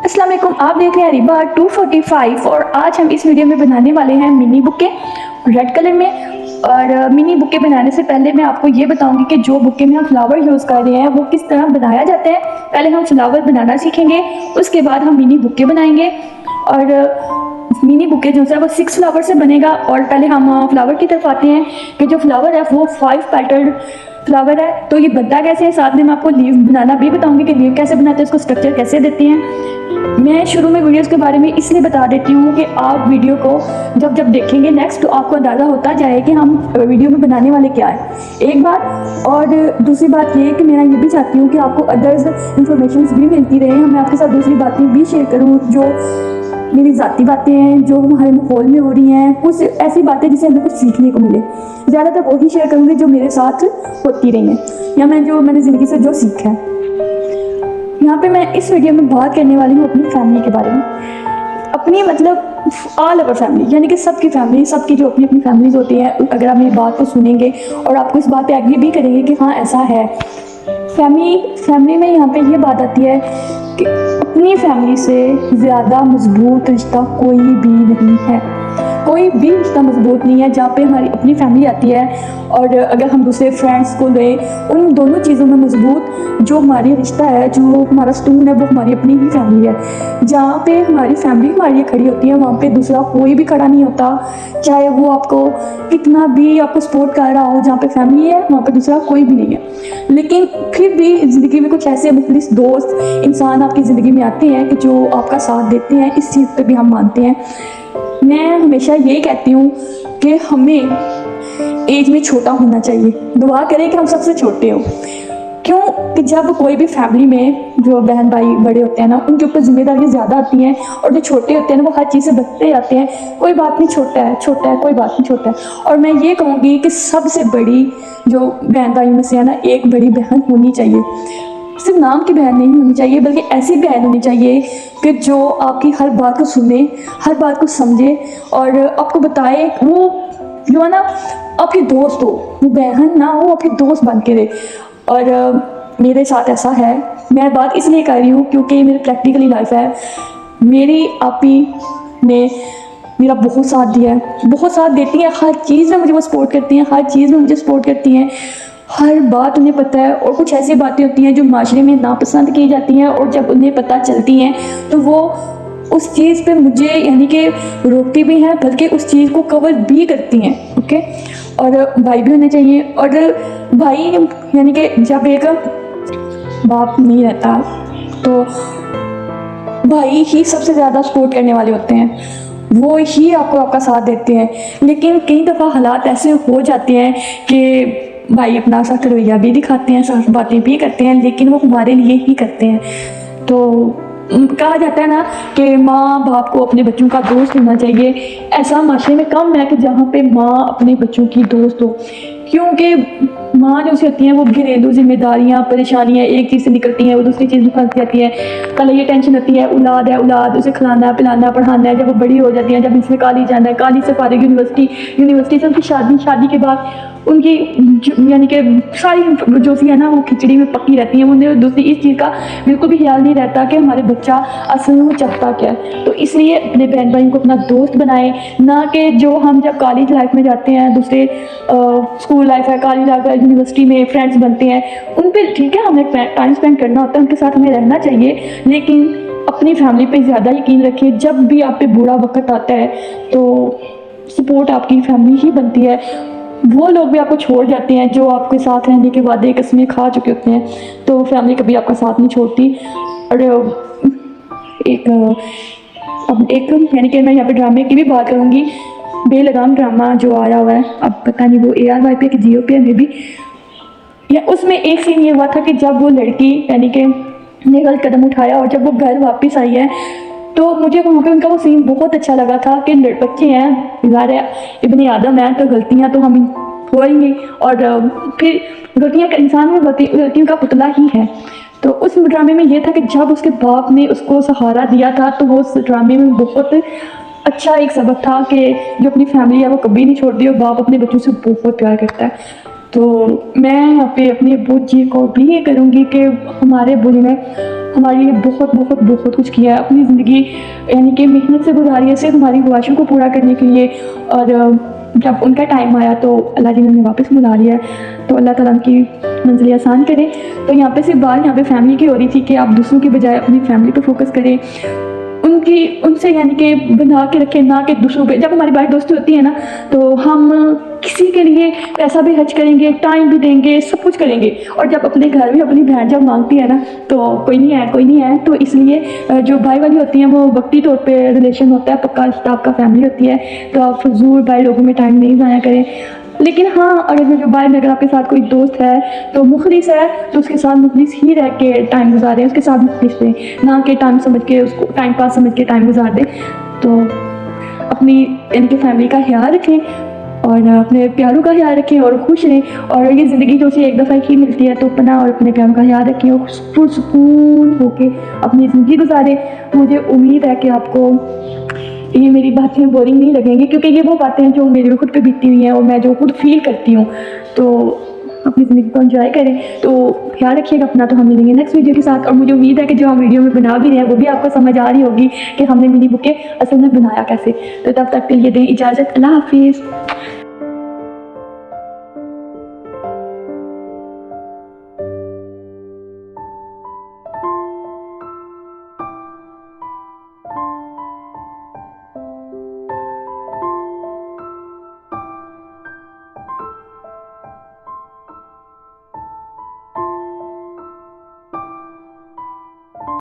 अस्सलाम वालेकुम, आप देख रहे हैं रिबा 245 और आज हम इस वीडियो में बनाने वाले हैं मिनी बुके रेड कलर में। और मिनी बुके बनाने से पहले मैं आपको ये बताऊंगी कि जो बुके में हम फ्लावर यूज़ कर रहे हैं वो किस तरह बनाया जाता है। पहले हम फ्लावर बनाना सीखेंगे, उसके बाद हम मिनी बुके बनाएंगे। और मिनी बुके जो है वो 6 फ्लावर से बनेगा। और पहले हम फ्लावर की तरफ आते हैं कि जो फ्लावर है वो 5 पेटल्ड फ्लावर है। तो ये बनता कैसे है, साथ में मैं आपको लीव बनाना भी बताऊंगी कि लीव कैसे बनाते हैं, उसको स्ट्रक्चर कैसे देते हैं। मैं शुरू में वीडियोस के बारे में इसलिए बता देती हूँ कि आप वीडियो को जब जब देखेंगे नेक्स्ट तो आपको अंदाज़ा होता जाए कि हम वीडियो में बनाने वाले क्या है, एक बात। और दूसरी बात ये कि मैं ये भी चाहती हूँ कि आपको अदर्स इंफॉर्मेशन भी मिलती रहे। मैं आपके साथ दूसरी बातें भी शेयर करूँ जो मेरी ज़ाती बातें हैं, जो हमारे माहौल में हो रही हैं, कुछ ऐसी बातें जिसे हमें कुछ सीखने को मिले। ज़्यादातर वही शेयर करूँगी जो मेरे साथ होती रही हैं या मैंने ज़िंदगी से जो सीखा है। यहाँ पे मैं इस वीडियो में बात करने वाली हूँ अपनी फैमिली के बारे में। अपनी मतलब ऑल ओवर फैमिली, यानी कि सबकी फैमिली, सबकी जो अपनी अपनी फैमिलीज होती है। अगर आप मेरी बात को सुनेंगे और आपको इस बात पे एग्री भी करेंगे कि हाँ ऐसा है। फैमिली में यहाँ पे ये बात आती है कि अपनी फैमिली से ज़्यादा मजबूत रिश्ता कोई भी नहीं है। कोई भी रिश्ता मजबूत नहीं है जहाँ पे हमारी अपनी फैमिली आती है। और अगर हम दूसरे फ्रेंड्स को लें, उन दोनों चीज़ों में मजबूत जो हमारी रिश्ता है, जो हमारा स्टून है, वो हमारी अपनी ही फैमिली है। जहाँ पे हमारी फैमिली हमारी खड़ी होती है वहाँ पे दूसरा कोई भी खड़ा नहीं होता, चाहे वो आपको कितना भी आपको सपोर्ट कर रहा हो। जहाँ पे फैमिली है वहाँ पे दूसरा कोई भी नहीं है। लेकिन फिर भी ज़िंदगी में कुछ ऐसे मुखलिस दोस्त इंसान आपकी ज़िंदगी में आते हैं कि जो आपका साथ देते हैं। इस चीज़ पर भी हम मानते हैं। मैं हमेशा ये कहती हूँ कि हमें एज में छोटा होना चाहिए। दुआ करें कि हम सबसे छोटे हों। क्यों कि जब कोई भी फैमिली में जो बहन भाई बड़े होते हैं ना, उनके ऊपर जिम्मेदारियाँ ज़्यादा आती हैं और जो छोटे होते हैं ना वो हर चीज़ से बचते जाते हैं। कोई बात नहीं, छोटा है, कोई बात नहीं, छोटा है। और मैं ये कहूँगी कि सबसे बड़ी जो बहन भाई में से है ना, एक बड़ी बहन होनी चाहिए। सिर्फ नाम की बहन नहीं होनी चाहिए, बल्कि ऐसी बहन होनी चाहिए कि जो आपकी हर बात को सुने, हर बात को समझे और आपको बताए। वो जो है ना आपकी दोस्त हो, वो बहन ना हो, आपकी दोस्त बन के रहे। और मेरे साथ ऐसा है। मैं बात इसलिए कर रही हूँ क्योंकि मेरी प्रैक्टिकली लाइफ है। मेरी आपी ने मेरा बहुत साथ दिया है, बहुत साथ देती हैं। हर चीज़ में मुझे वो सपोर्ट करती हैं, हर चीज़ में मुझे सपोर्ट करती हैं। हर बात उन्हें पता है। और कुछ ऐसी बातें होती हैं जो माशरे में नापसंद की जाती हैं और जब उन्हें पता चलती हैं तो वो उस चीज़ पे मुझे यानी कि रोकती भी हैं, बल्कि उस चीज़ को कवर भी करती हैं। ओके। और भाई भी होने चाहिए। और भाई यानी कि जब एक बाप नहीं रहता तो भाई ही सबसे ज़्यादा सपोर्ट करने वाले होते हैं, वो ही आपको आपका साथ देते हैं। लेकिन कई दफ़ा हालात ऐसे हो जाते हैं कि भाई अपना सख्त रवैया भी दिखाते हैं, सख्त बातें भी करते हैं, लेकिन वो हमारे लिए ही करते हैं। तो कहा जाता है ना कि माँ बाप को अपने बच्चों का दोस्त होना चाहिए। ऐसा माशरे में कम है कि जहाँ पे माँ अपने बच्चों की दोस्त हो, क्योंकि माँ जो सी होती हैं वो घरेलू जिम्मेदारियाँ, परेशानियाँ एक चीज़ से निकलती हैं वो दूसरी चीज़ में फंस जाती है। पहले ये टेंशन होती है औलाद, उसे खिलाना पिलाना पढ़ाना है। जब वो बड़ी हो जाती है, जब इसमें कॉलेज जाना है, कॉलेज से फारिग यूनिवर्सिटी से उनकी शादी के बाद उनकी यानी कि सारी जो सी है ना वो खिचड़ी में पकी रहती हैं। उन्हें दूसरी इस चीज़ का बिल्कुल भी ख्याल नहीं रहता कि हमारे बच्चा असल में वो चाहता क्या है। तो इसलिए अपने बहन भाई को अपना दोस्त बनाए, ना कि जो हम जब कॉलेज लाइफ में जाते हैं, दूसरे स्कूल लाइफ है, कॉलेज लाइफ है, यूनिवर्सिटी में फ्रेंड्स बनते हैं, उन पर ठीक है हमें टाइम स्पेंड करना होता है, उनके साथ हमें रहना चाहिए। लेकिन अपनी फैमिली पे ज़्यादा यकीन रखिए। जब भी आप पे बुरा वक्त आता है तो सपोर्ट आपकी फैमिली ही बनती है। वो लोग भी आपको छोड़ जाते हैं जो आपके साथ रहने के वादे कस्में खा चुके होते हैं, तो फैमिली कभी आपका साथ नहीं छोड़ती। और एक यानी कि मैं यहाँ पे ड्रामे की भी बात करूँगी। बेलगाम ड्रामा जो आया हुआ है, अब पता नहीं वो ARY पे कि जियो पे में भी, या उसमें एक सीन ये हुआ था कि जब वो लड़की यानी कि ने गलत कदम उठाया और जब वो घर वापस आई है तो मुझे वहाँ पे उनका वो सीन बहुत अच्छा लगा था कि बच्चे हैं, ज़ाहिर है इब्ने आदम है, तो गलतियाँ तो हम होंगी और फिर गलतियाँ का इंसान में गलतियों का पुतला ही है। तो उस ड्रामे में ये था कि जब उसके बाप ने उसको सहारा दिया था तो वो उस ड्रामे में बहुत अच्छा एक सबक था कि जो अपनी फैमिली है वो कभी नहीं छोड़ती और बाप अपने बच्चों से बहुत प्यार करता है। तो मैं यहाँ पे अपने अब्बू जी को भी ये करूँगी कि हमारे अब्बू जी ने हमारे लिए बहुत बहुत बहुत कुछ किया है अपनी ज़िंदगी, यानी कि मेहनत से गुजारी है सिर्फ हमारी ख्वाहिशों को पूरा करने के लिए। और जब उनका टाइम आया तो अल्लाह जी ने उन्हें वापस बुला लिया है, तो अल्लाह ताला उनकी मंजिल आसान करे। तो यहाँ पे सिर्फ बात यहाँ पे फैमिली की हो रही थी कि आप दूसरों की बजाय अपनी फैमिली पे फोकस करें, उनसे यानी कि बना के रखें, ना कि दूसरों पे। जब हमारी बात दोस्ती होती है ना तो हम किसी के लिए पैसा भी खर्च करेंगे, टाइम भी देंगे, सब कुछ करेंगे। और जब अपने घर में अपनी बहन जब मांगती है ना तो कोई नहीं है, कोई नहीं है। तो इसलिए जो भाई वाली होती हैं वो वक्ती तौर पे रिलेशन होता है, पक्का रिश्ता आपका फैमिली होती है। तो आप फजूल भाई लोगों में टाइम नहीं ज़ाया करें। लेकिन हाँ, अगर जो भाई में अगर आपके साथ कोई दोस्त है तो मुखलिस है तो उसके साथ मुखलिस ही रह के टाइम गुजारें, उसके साथ मुखलिस रहें, ना कि टाइम समझ के उसको टाइम पास समझ के टाइम गुजार दें। तो अपनी इनकी फैमिली का ख्याल रखें और अपने प्यारों का ख्याल रखें और खुश रहें। और ये ज़िंदगी जो सी एक दफ़ा ही मिलती है तो अपना और अपने प्यारों का ख्याल रखें और पुरसुकून होके अपनी ज़िंदगी गुजारें। मुझे उम्मीद है कि आपको ये मेरी बातें बोरिंग नहीं लगेंगी, क्योंकि ये वो बातें हैं जो मेरे खुद पे बीती हुई हैं और मैं जो खुद फील करती हूँ। तो अपनी ज़िंदगी को एंजॉय करें। तो ख्याल रखिएगा अपना। तो हम मिलेंगे नेक्स्ट वीडियो के साथ। और मुझे उम्मीद है कि जो हम वीडियो में बना भी रहे हैं वो भी आपको समझ आ रही होगी कि हमने मिनी बुकें असल में बनाया कैसे। तो तब तक के लिए दें इजाज़त। अल्लाह हाफिज़।